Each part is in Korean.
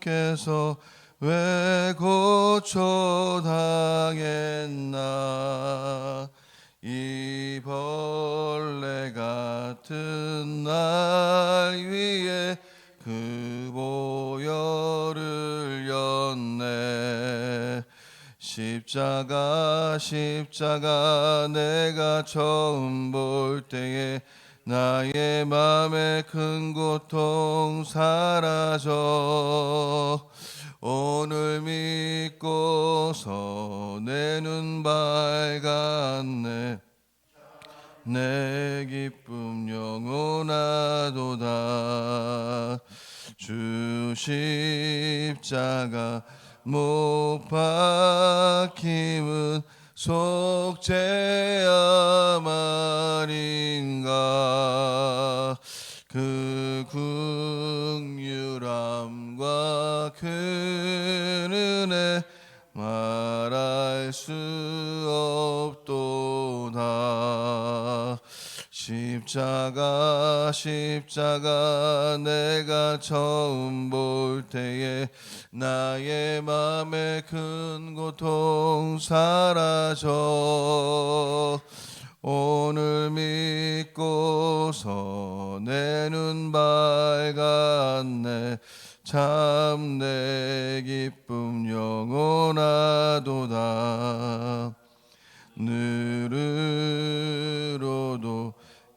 주께서 왜 고초당했나. 이 벌레 같은 날 위에 그 보혈을 였네. 십자가 내가 처음 볼 때에 나의 맘에 큰 고통 사라져. 오늘 믿고서 내 눈 밝았네. 내 기쁨 영원하도다. 주 십자가 못 박힘은 속죄야 말인가. 그 긍휼함과 그 은혜 말할 수 없도다. 십자가 내가 처음 볼 때에 나의 맘에 큰 고통 사라져. 오늘 믿고서 내 눈 밝았네. 참 내 기쁨 영원하도다. 느르러도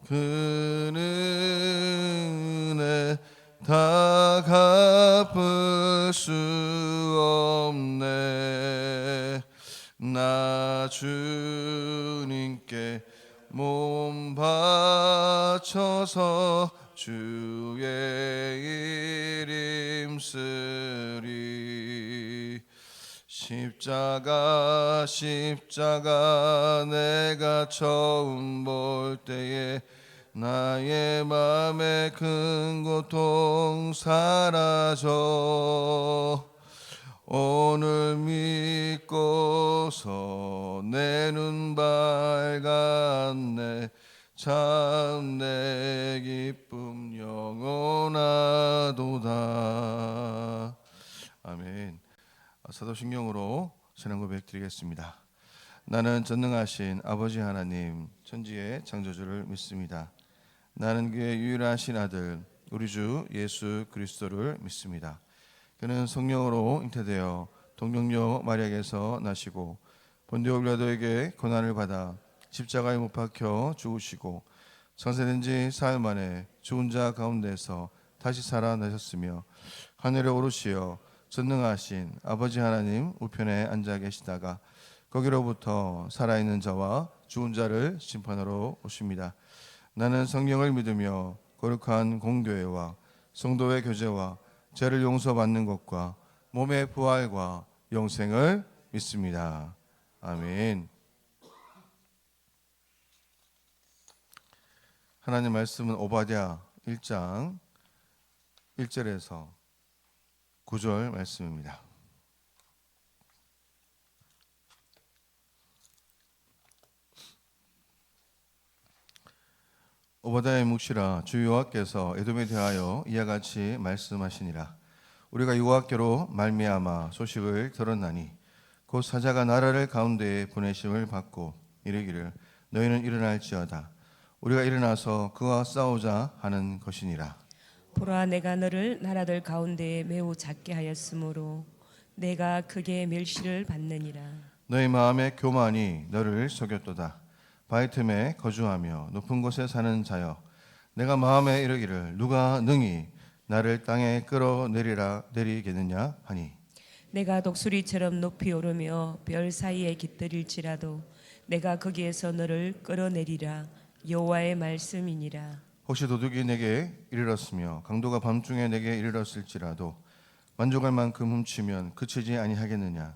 그 은혜 다 갚을 수 없네. 나 주님께 몸 바쳐서 주의 이름 쓰리. 십자가 내가 처음 볼 때에 나의 맘에 큰 고통 사라져. 오늘 믿고서 내 눈 밝았네. 참 내 기쁨 영원하도다. 아멘. 사도신경으로 신앙 고백 드리겠습니다. 나는 전능하신 아버지 하나님 천지의 창조주를 믿습니다. 나는 그의 유일하신 아들 우리 주 예수 그리스도를 믿습니다. 그는 성령으로 잉태되어 동정녀 마리아에게서 나시고 본디오 빌라도에게 고난을 받아 십자가에 못 박혀 죽으시고 장사된 지 사흘 만에 죽은 자 가운데서 다시 살아나셨으며 하늘에 오르시어 전능하신 아버지 하나님 우편에 앉아 계시다가 거기로부터 살아있는 자와 죽은 자를 심판하러 오십니다. 나는 성령을 믿으며 거룩한 공교회와 성도의 교제와 죄를 용서받는 것과 몸의 부활과 영생을 믿습니다. 아멘. 하나님 말씀은 오바댜 1장 1절에서 9절 말씀입니다. 오바댜의 묵시라. 주 여호와께서 에돔에 대하여 이와 같이 말씀하시니라. 우리가 여호와께로 말미암아 소식을 들었나니 곧 사자가 나라를 가운데에 보내심을 받고 이르기를 너희는 일어날지어다. 우리가 일어나서 그와 싸우자 하는 것이니라. 보라, 내가 너를 나라들 가운데에 매우 작게 하였으므로 내가 크게 멸시를 받느니라. 너희 마음의 교만이 너를 속였도다. 바위 틈에 거주하며 높은 곳에 사는 자여, 내가 마음에 이르기를 누가 능히 나를 땅에 끌어내리겠느냐 하니, 내가 독수리처럼 높이 오르며 별 사이에 깃들일지라도 내가 거기에서 너를 끌어내리라. 여호와의 말씀이니라. 혹시 도둑이 내게 이르렀으며 강도가 밤중에 내게 이르렀을지라도 만족할 만큼 훔치면 그치지 아니하겠느냐.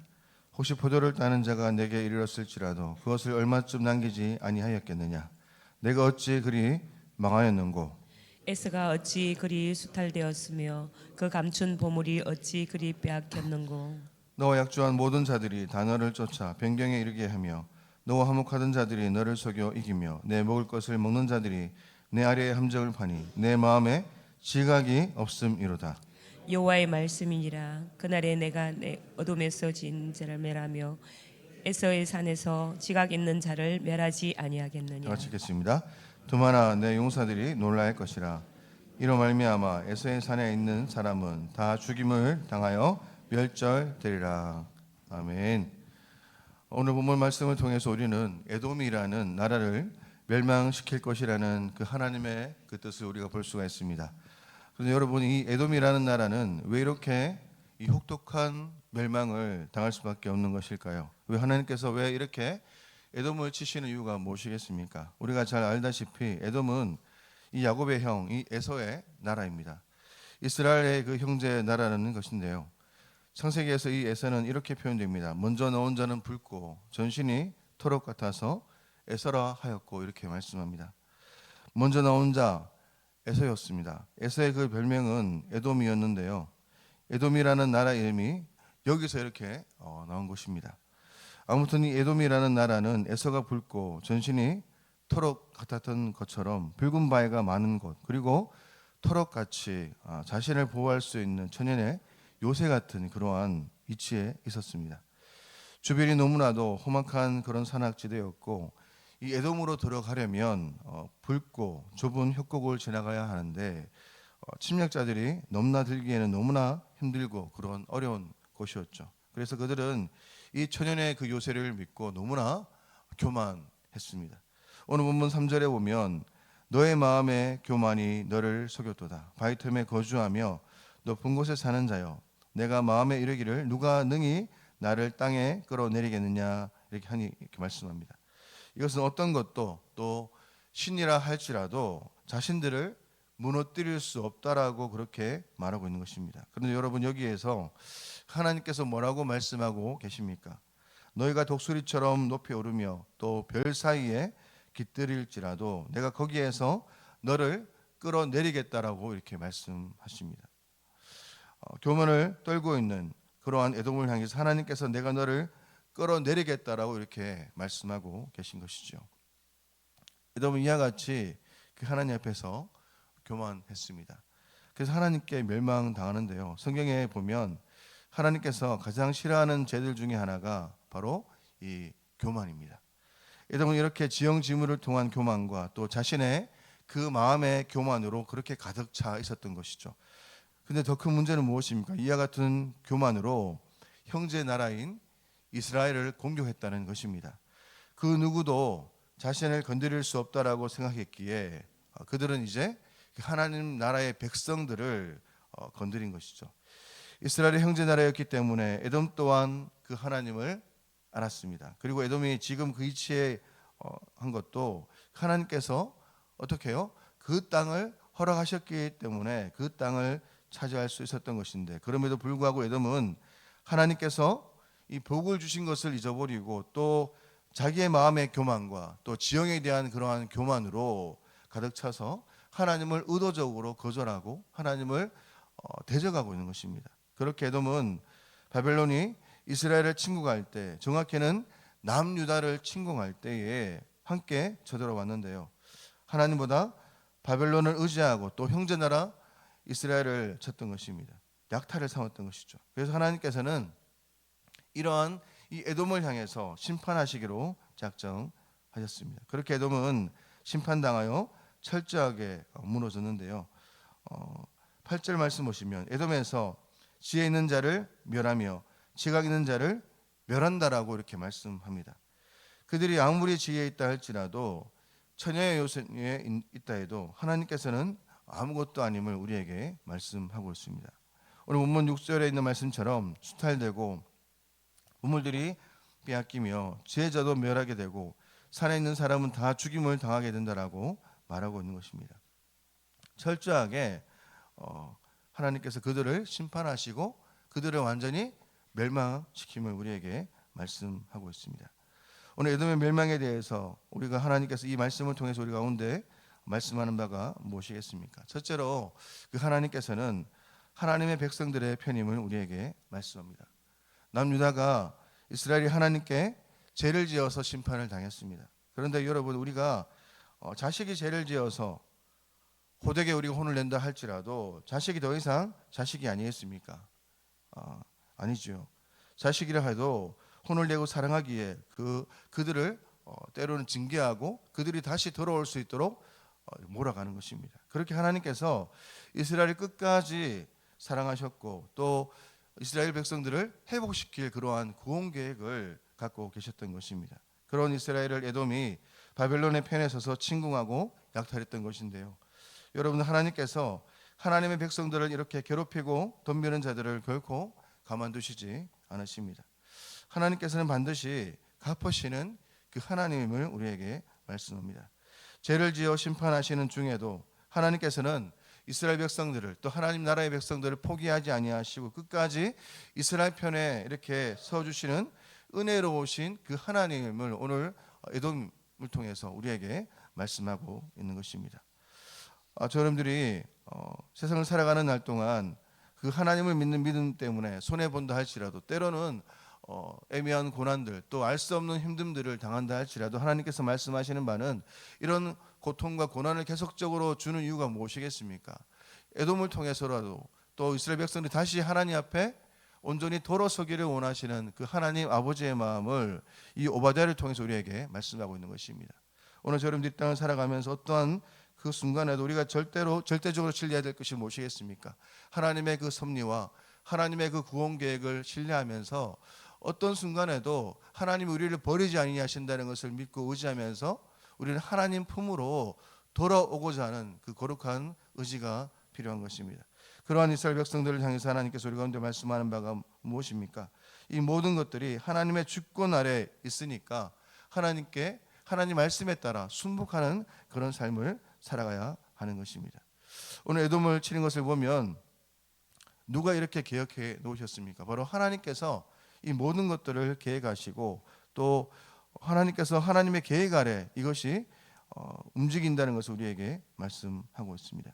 혹시 포도를 따는 자가 내게 이르렀을지라도 그것을 얼마쯤 남기지 아니하였겠느냐. 내가 어찌 그리 망하였는고. 에서가 어찌 그리 수탈되었으며 그 감춘 보물이 어찌 그리 빼앗겼는고. 너와 약조한 모든 자들이 다 너를 쫓아 변경에 이르게 하며 너와 화목하던 자들이 너를 속여 이기며 내 먹을 것을 먹는 자들이 내 아래에 함정을 파니 내 마음에 지각이 없음이로다. 여호와의 말씀이니라. 그날에 내가 내 어둠에서 진 자를 멸하며 에서의 산에서 지각 있는 자를 멸하지 다 아니하겠느냐. 같이 읽겠습니다. 두마나 내 용사들이 놀라할 것이라. 이로 말미암아 에서의 산에 있는 사람은 다 죽임을 당하여 멸절되리라. 아멘. 오늘 본문 말씀을 통해서 우리는 에돔이라는 나라를 멸망시킬 것이라는 그 하나님의 그 뜻을 우리가 볼 수가 있습니다. 그런데 여러분, 이 에돔이라는 나라는 왜 이렇게 이 혹독한 멸망을 당할 수밖에 없는 것일까요? 왜 하나님께서 왜 이렇게 에돔을 치시는 이유가 무엇이겠습니까? 우리가 잘 알다시피 에돔은 이 야곱의 형, 이 에서의 나라입니다. 이스라엘의 그 형제 나라라는 것인데요. 창세기에서 이 에서는 이렇게 표현됩니다. 먼저 나온 자는 붉고 전신이 토록 같아서 에서라 하였고, 이렇게 말씀합니다. 먼저 나온 자 에서였습니다. 에서의 그 별명은 에돔이었는데요. 에돔이라는 나라 이름이 여기서 이렇게 나온 것입니다. 아무튼 이 에돔이라는 나라는 에서가 붉고 전신이 토록 같았던 것처럼 붉은 바위가 많은 곳, 그리고 토록같이 자신을 보호할 수 있는 천연의 요새 같은 그러한 위치에 있었습니다. 주변이 너무나도 험악한 그런 산악지대였고, 이 에돔으로 들어가려면 붉고 좁은 협곡을 지나가야 하는데 침략자들이 넘나들기에는 너무나 힘들고 그런 어려운 곳이었죠. 그래서 그들은 이 천연의 그 요새를 믿고 너무나 교만했습니다. 오늘 본문 3절에 보면 너의 마음의 교만이 너를 속였도다. 바위 틈에 거주하며 높은 곳에 사는 자여, 내가 마음에 이르기를 누가 능히 나를 땅에 끌어내리겠느냐, 이렇게 하니 이렇게 말씀합니다. 이것은 어떤 것도 또 신이라 할지라도 자신들을 무너뜨릴 수 없다라고 그렇게 말하고 있는 것입니다. 그런데 여러분, 여기에서 하나님께서 뭐라고 말씀하고 계십니까? 너희가 독수리처럼 높이 오르며 또 별 사이에 깃들일지라도 내가 거기에서 너를 끌어내리겠다라고 이렇게 말씀하십니다. 교만을 떨고 있는 그러한 에돔을 향해서 하나님께서 내가 너를 끌어내리겠다라고 이렇게 말씀하고 계신 것이죠. 에돔은 이와 같이 그 하나님 앞에서 교만했습니다. 그래서 하나님께 멸망당하는데요. 성경에 보면 하나님께서 가장 싫어하는 죄들 중에 하나가 바로 이 교만입니다. 에돔은 이렇게 지형지물을 통한 교만과 또 자신의 그 마음의 교만으로 그렇게 가득 차 있었던 것이죠. 근데 더 큰 문제는 무엇입니까? 이와 같은 교만으로 형제 나라인 이스라엘을 공격했다는 것입니다. 그 누구도 자신을 건드릴 수 없다라고 생각했기에 그들은 이제 하나님 나라의 백성들을 건드린 것이죠. 이스라엘의 형제 나라였기 때문에 에돔 또한 그 하나님을 알았습니다. 그리고 에돔이 지금 그 위치에 한 것도 하나님께서 어떻게 해요? 그 땅을 허락하셨기 때문에 그 땅을 차지할 수 있었던 것인데, 그럼에도 불구하고 에돔은 하나님께서 이 복을 주신 것을 잊어버리고 또 자기의 마음의 교만과 또 지형에 대한 그러한 교만으로 가득 차서 하나님을 의도적으로 거절하고 하나님을 대적하고 있는 것입니다. 그렇게 에돔은 바벨론이 이스라엘을 침공할 때, 정확히는 남유다를 침공할 때에 함께 쳐들어왔는데요. 하나님보다 바벨론을 의지하고 또 형제나라 이스라엘을 쳤던 것입니다. 약탈을 삼았던 것이죠. 그래서 하나님께서는 이러한 이 에돔을 향해서 심판하시기로 작정하셨습니다. 그렇게 에돔은 심판당하여 철저하게 무너졌는데요. 8절 말씀 보시면 에돔에서 지혜 있는 자를 멸하며 지각 있는 자를 멸한다라고 이렇게 말씀합니다. 그들이 아무리 지혜에 있다 할지라도 처녀의 요새에 있다 해도 하나님께서는 아무것도 아님을 우리에게 말씀하고 있습니다. 오늘 본문 6절에 있는 말씀처럼 수탈되고 우물들이 빼앗기며 지혜자도 멸하게 되고 산에 있는 사람은 다 죽임을 당하게 된다라고 말하고 있는 것입니다. 철저하게 하나님께서 그들을 심판하시고 그들을 완전히 멸망시킴을 우리에게 말씀하고 있습니다. 오늘 에돔의 멸망에 대해서 우리가 하나님께서 이 말씀을 통해서 우리 가운데 말씀하는 바가 무엇이겠습니까? 첫째로 그 하나님께서는 하나님의 백성들의 편임을 우리에게 말씀합니다. 남유다가 이스라엘이 하나님께 죄를 지어서 심판을 당했습니다. 그런데 여러분, 우리가 자식이 죄를 지어서 호되게 우리가 혼을 낸다 할지라도 자식이 더 이상 자식이 아니겠습니까? 아니죠. 자식이라 해도 혼을 내고 사랑하기에 그들을 때로는 징계하고 그들이 다시 돌아올 수 있도록 몰아가는 것입니다. 그렇게 하나님께서 이스라엘을 끝까지 사랑하셨고 또 이스라엘 백성들을 회복시킬 그러한 구원 계획을 갖고 계셨던 것입니다. 그런 이스라엘을 에돔이 바벨론의 편에 서서 침공하고 약탈했던 것인데요. 여러분, 하나님께서 하나님의 백성들을 이렇게 괴롭히고 덤비는 자들을 결코 가만두시지 않으십니다. 하나님께서는 반드시 갚으시는 그 하나님을 우리에게 말씀합니다. 죄를 지어 심판하시는 중에도 하나님께서는 이스라엘 백성들을 또 하나님 나라의 백성들을 포기하지 아니하시고 끝까지 이스라엘 편에 이렇게 서주시는 은혜로우신 그 하나님을 오늘 에돔을 통해서 우리에게 말씀하고 있는 것입니다. 여러분들이 세상을 살아가는 날 동안 그 하나님을 믿는 믿음 때문에 손해본다 할지라도 때로는 애매한 고난들 또 알 수 없는 힘듦들을 당한다 할지라도 하나님께서 말씀하시는 바는 이런 고통과 고난을 계속적으로 주는 이유가 무엇이겠습니까? 에돔을 통해서라도 또 이스라엘 백성들이 다시 하나님 앞에 온전히 돌아서기를 원하시는 그 하나님 아버지의 마음을 이 오바댜를 통해서 우리에게 말씀하고 있는 것입니다. 오늘 여러분들이 땅을 살아가면서 어떠한 그 순간에도 우리가 절대적으로 신뢰해야 될 것이 무엇이겠습니까? 하나님의 그 섭리와 하나님의 그 구원 계획을 신뢰하면서 어떤 순간에도 하나님이 우리를 버리지 아니하신다는 것을 믿고 의지하면서 우리는 하나님 품으로 돌아오고자 하는 그 거룩한 의지가 필요한 것입니다. 그러한 이스라엘 백성들을 향해서 하나님께서 우리 가운데 말씀하는 바가 무엇입니까? 이 모든 것들이 하나님의 주권 아래 있으니까 하나님 말씀에 따라 순복하는 그런 삶을 살아가야 하는 것입니다. 오늘 에돔을 치는 것을 보면 누가 이렇게 계획해 놓으셨습니까? 바로 하나님께서 이 모든 것들을 계획하시고 또 하나님께서 하나님의 계획 아래 이것이 움직인다는 것을 우리에게 말씀하고 있습니다.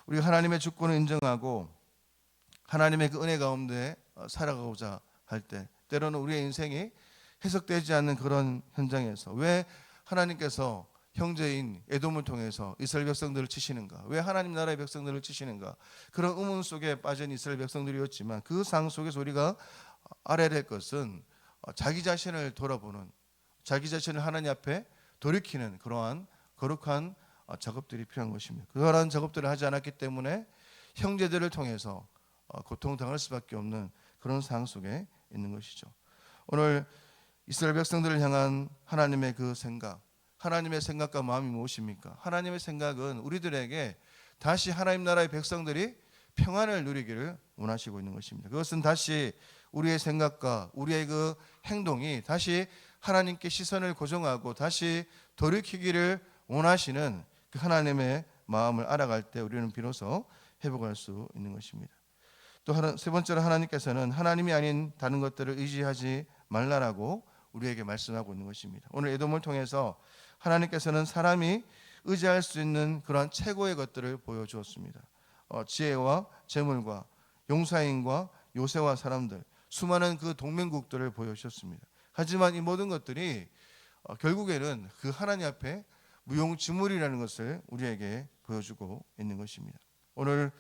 우리가 하나님의 주권을 인정하고 하나님의 그 은혜 가운데 살아가고자 할 때 때로는 우리의 인생이 해석되지 않는 그런 현장에서 왜 하나님께서 형제인 에돔을 통해서 이스라엘 백성들을 치시는가? 왜 하나님 나라의 백성들을 치시는가? 그런 의문 속에 빠진 이스라엘 백성들이었지만 그 상 속에서 우리가 알아야 될 것은 자기 자신을 돌아보는, 자기 자신을 하나님 앞에 돌이키는 그러한 거룩한 작업들이 필요한 것입니다. 그러한 작업들을 하지 않았기 때문에 형제들을 통해서 고통당할 수밖에 없는 그런 상황 속에 있는 것이죠. 오늘 이스라엘 백성들을 향한 하나님의 그 생각, 하나님의 생각과 마음이 무엇입니까? 하나님의 생각은 우리들에게 다시 하나님 나라의 백성들이 평안을 누리기를 원하시고 있는 것입니다. 그것은 다시 우리의 생각과 우리의 그 행동이 다시 하나님께 시선을 고정하고 다시 돌이키기를 원하시는 그 하나님의 마음을 알아갈 때 우리는 비로소 회복할 수 있는 것입니다. 또 세 번째로 하나님께서는 하나님이 아닌 다른 것들을 의지하지 말라라고 우리에게 말씀하고 있는 것입니다. 오늘 에돔을 통해서 하나님께서는 사람이 의지할 수 있는 그러한 최고의 것들을 보여주었습니다. 지혜와 재물과 용사인과 요새와 사람들, 수많은 그 동맹국들을 보여주셨습니다. 하지만 이 모든 것들이 결국에는 그 하나님 앞에 무용지물이라는 것을 우리에게 보여주고 있는 것입니다. 오늘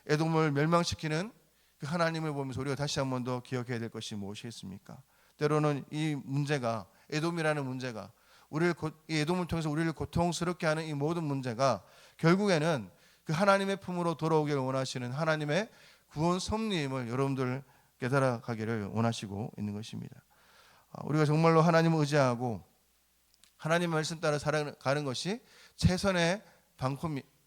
에돔을 멸망시키는 그 하나님을 보면서 우리가 다시 한 번 더 기억해야 될 것이 무엇이겠습니까? 때로는 이 문제가, 에돔이라는 문제가 이 에돔을 통해서 우리를 고통스럽게 하는 이 모든 문제가 결국에는 그 하나님의 품으로 돌아오기를 원하시는 하나님의 구원 섭리임을 여러분들 깨달아가기를 원하시고 있는 것입니다. 우리가 정말로 하나님을 의지하고 하나님의 말씀 따라 살아가는 것이 최선의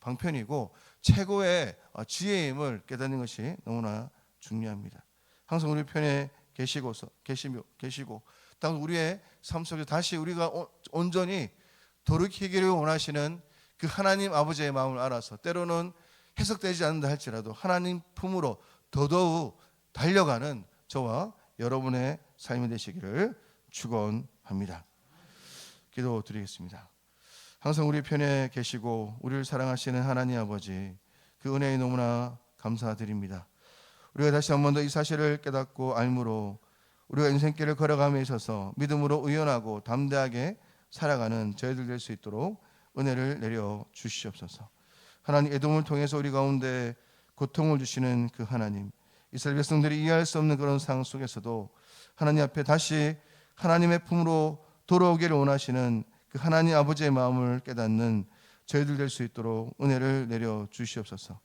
방편이고 최고의 지혜임을 깨닫는 것이 너무나 중요합니다. 항상 우리 편에 계시고 또 우리의 삶 속에 다시 우리가 온전히 돌이키기를 원하시는 그 하나님 아버지의 마음을 알아서 때로는 해석되지 않는다 할지라도 하나님 품으로 더더욱 달려가는 저와 여러분의 삶이 되시기를 축원합니다. 기도드리겠습니다. 항상 우리 편에 계시고 우리를 사랑하시는 하나님 아버지, 그 은혜에 너무나 감사드립니다. 우리가 다시 한 번 더 이 사실을 깨닫고 알므로 우리가 인생길을 걸어감에 있어서 믿음으로 의연하고 담대하게 살아가는 저희들 될 수 있도록 은혜를 내려 주시옵소서. 하나님 에돔을 통해서 우리 가운데 고통을 주시는 그 하나님, 이스라엘 백성들이 이해할 수 없는 그런 상황 속에서도 하나님 앞에 다시 하나님의 품으로 돌아오기를 원하시는 그 하나님 아버지의 마음을 깨닫는 저희들 될 수 있도록 은혜를 내려 주시옵소서.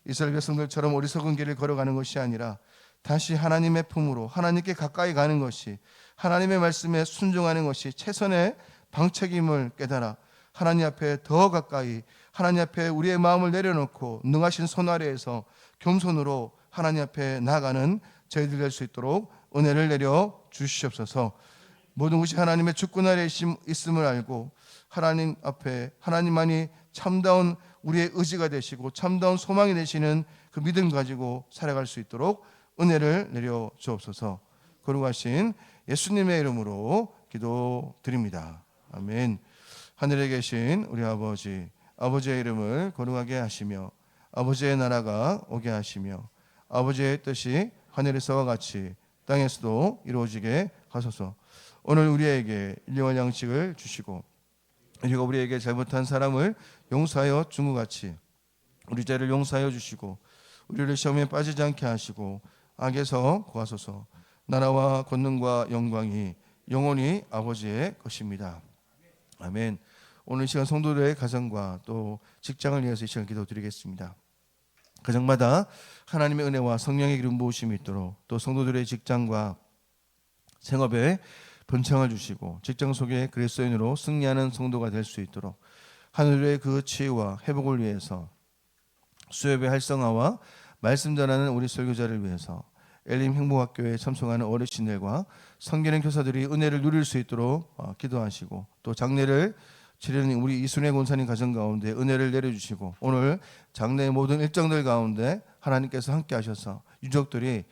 이스라엘 백성들처럼 어리석은 길을 걸어가는 것이 아니라 다시 하나님의 품으로 하나님께 가까이 가는 것이, 하나님의 말씀에 순종하는 것이 최선의 방책임을 깨달아 하나님 앞에 더 가까이, 하나님 앞에 우리의 마음을 내려놓고 능하신 손 아래에서 겸손으로 하나님 앞에 나아가는 저희들 될 수 있도록 은혜를 내려 주시옵소서. 모든 것이 하나님의 주권 아래에 있음을 알고 하나님 앞에 하나님만이 참다운 우리의 의지가 되시고 참다운 소망이 되시는 그 믿음 가지고 살아갈 수 있도록 은혜를 내려 주옵소서. 거룩하신 예수님의 이름으로 기도드립니다. 아멘. 하늘에 계신 우리 아버지, 아버지의 이름을 거룩하게 하시며 아버지의 나라가 오게 하시며 아버지의 뜻이 하늘에서와 같이 땅에서도 이루어지게 하소서. 오늘 우리에게 일용할 양식을 주시고 우리가 우리에게 잘못한 사람을 용서하여 준 것 같이 우리 죄를 용서하여 주시고 우리를 시험에 빠지지 않게 하시고 악에서 구하소서. 나라와 권능과 영광이 영원히 아버지의 것입니다. 아멘. 오늘 시간 성도들의 가정과 또 직장을 위해서 이 시간 기도드리겠습니다. 가정마다 하나님의 은혜와 성령의 기름 부으심이 있도록, 또 성도들의 직장과 생업에 번창을 주시고 직장 속에 그리스도인으로 승리하는 성도가 될 수 있도록 하늘의 그 치유와 회복을 위해서, 수협의 활성화와 말씀 전하는 우리 설교자를 위해서, 엘림 행복학교에 참석하는 어르신들과 성기능 교사들이 은혜를 누릴 수 있도록 기도하시고, 또 장례를 치르는 우리 이순애 권사님 가정 가운데 은혜를 내려주시고, 오늘 장례의 모든 일정들 가운데 하나님께서 함께 하셔서 유족들이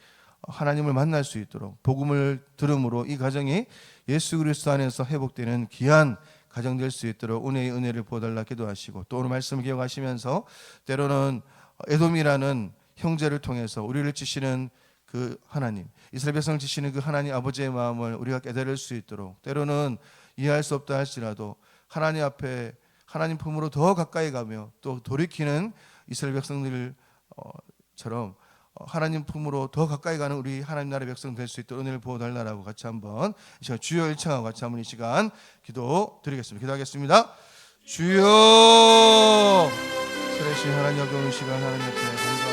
하나님을 만날 수 있도록 복음을 들음으로 이 가정이 예수 그리스도 안에서 회복되는 귀한 가정 될 수 있도록 은혜의 은혜를 부어달라 기도하시고, 또 오늘 말씀을 기억하시면서 때로는 에돔이라는 형제를 통해서 우리를 치시는 그 하나님, 이스라엘 백성을 치시는 그 하나님 아버지의 마음을 우리가 깨달을 수 있도록, 때로는 이해할 수 없다 할지라도 하나님 앞에 하나님 품으로 더 가까이 가며 또 돌이키는 이스라엘 백성들처럼 하나님 품으로 더 가까이 가는 우리 하나님 나라의 백성 될 수 있도록 은혜를 부어달라고 같이 한번 이 시간 주여 일창하고 같이 한번 이 시간 기도 드리겠습니다. 기도하겠습니다. 주여, 살아계신 하나님, 어려운 시간 하나님 앞에